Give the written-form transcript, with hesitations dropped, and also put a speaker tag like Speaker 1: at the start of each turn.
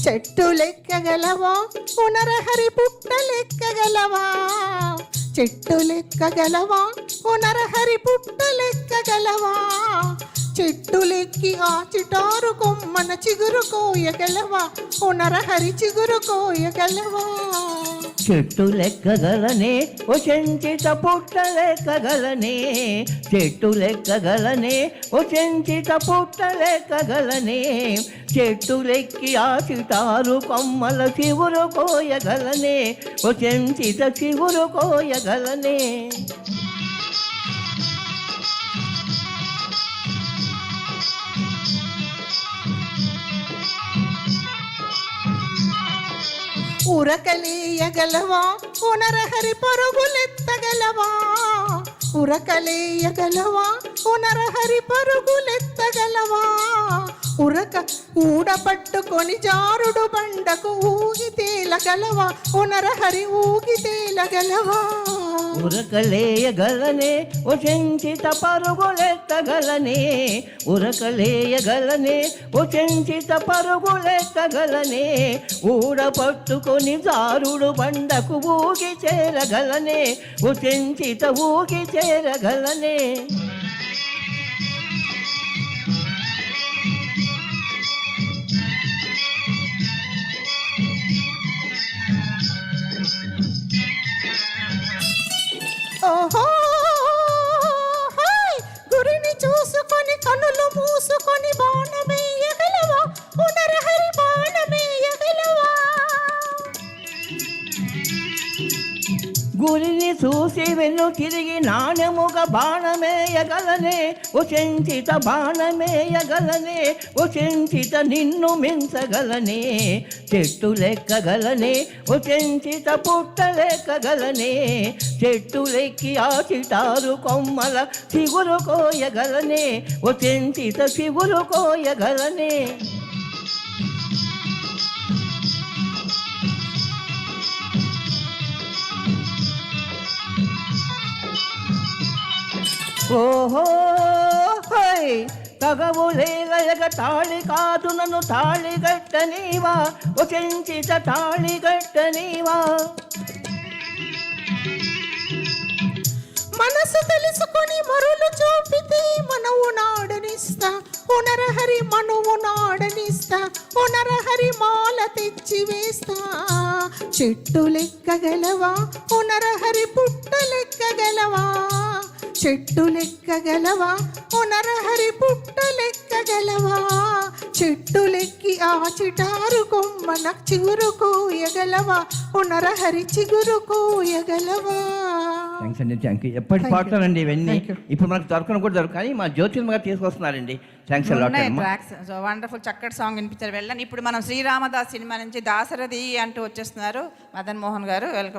Speaker 1: చెట్టు లెక్కగలవా పునరహరి పుట్ట లెక్కగలవా చెట్టు లెక్కగలవా పునరహరి పుట్ట లెక్కగలవా చెట్టు లెక్కి ఆ చిటారు కొమ్మన చిగురు కోయగలవా పునరహరి చిగురు కోయగలవా
Speaker 2: చెట్టు లెక్కగలనే ఓ చెంచిత పుట్ట లెక్కగలనే చెట్టు లెక్కగలనే ఓ చెంచిత పుట్ట లెక్కగలనే చెట్టు లెక్కి ఆ చిటారు కొమ్మల చిగురు కోయగలనే ఓ చెంచిత చిగురు కోయగలనే
Speaker 1: ఉరకలేయగలవా పునరహరి పరుగులెత్తగలవా ఉరకలేయగలవా పునరహరి పరుగులెత్తగలవా ఉరక ఊడపట్టుకొని జారుడు బండకు ఊగి తేలగలవా పునరహరి ఊగి తేలగలవా
Speaker 2: ఉరకలేయగలనే ఓ చెంచిత పరుగులెత్తగలనే ఉరకలేయగలనే ఓ చెంచిత పరుగులెత్తగలనే ఊడపట్టుకొని జారుడు బండకు ఊగి చేరగలనే ఓ చెంచిత ఊగి చేరగలనే
Speaker 1: ఓహో గురిని చూసుకొని కనులు మూసుకొని బాణమేయగలవా పునరహరి బాణమేయగలవా
Speaker 2: గురిని చూసి వెన్ను తిరిగి నాణ్యముగా బాణమేయగలనే ఓ చెంచిత బాణమేయగలనే ఓ చెంచిత నిన్ను మించగలనే చెట్టు లెక్కగలనే ఓ చెంచిత పుట్ట లెక్కగలనే చెట్టు లెక్కి ఆ చిటారు కొమ్మల చిగురు కోయగలనే ఓ చెంచిత చిగురు కోయగలనే ఓహో హై తగవులేలయగ తాళి కాదు నన్ను తాళి గట్టనీవా ఓ చెంచిత తాళి గట్టనీవా
Speaker 1: మనసు తెలుసుకొని మరులు చూపితే మనవు నాడనిస్తా పునరహరి మనువు నాడనిస్తా పునరహరి మాల తెచ్చి వేస్తా చెట్టు లెక్కగలవా పునరహరి పుట్ట లెక్కగలవా చెట్టు లెక్కగలవా పునరహరి పుట్ట లెక్కగలవా చెట్టు లెక్కి ఆ చిటారు కొమ్మన చిగురు కోయగలవా పునరహరి చిగురు కోయగలవా
Speaker 2: థ్యాంక్స్ అండి, థ్యాంక్ యూ. ఎప్పటి పాటలండి ఇవన్నీ. ఇప్పుడు మనకు దొరకను కూడా దొరకని మా జ్యోతిర్మ గారు తీసుకొస్తున్నారండి. థ్యాంక్స్
Speaker 3: ట్రాక్స్ సో వండర్ఫుల్ చక్కటి సాంగ్ వినిపించారు వెళ్ళండి. ఇప్పుడు మనం శ్రీరామదాస్ సినిమా నుంచి దాశరథి అంటూ వచ్చేస్తున్నారు మదన్ మోహన్ గారు. వెల్కమ్.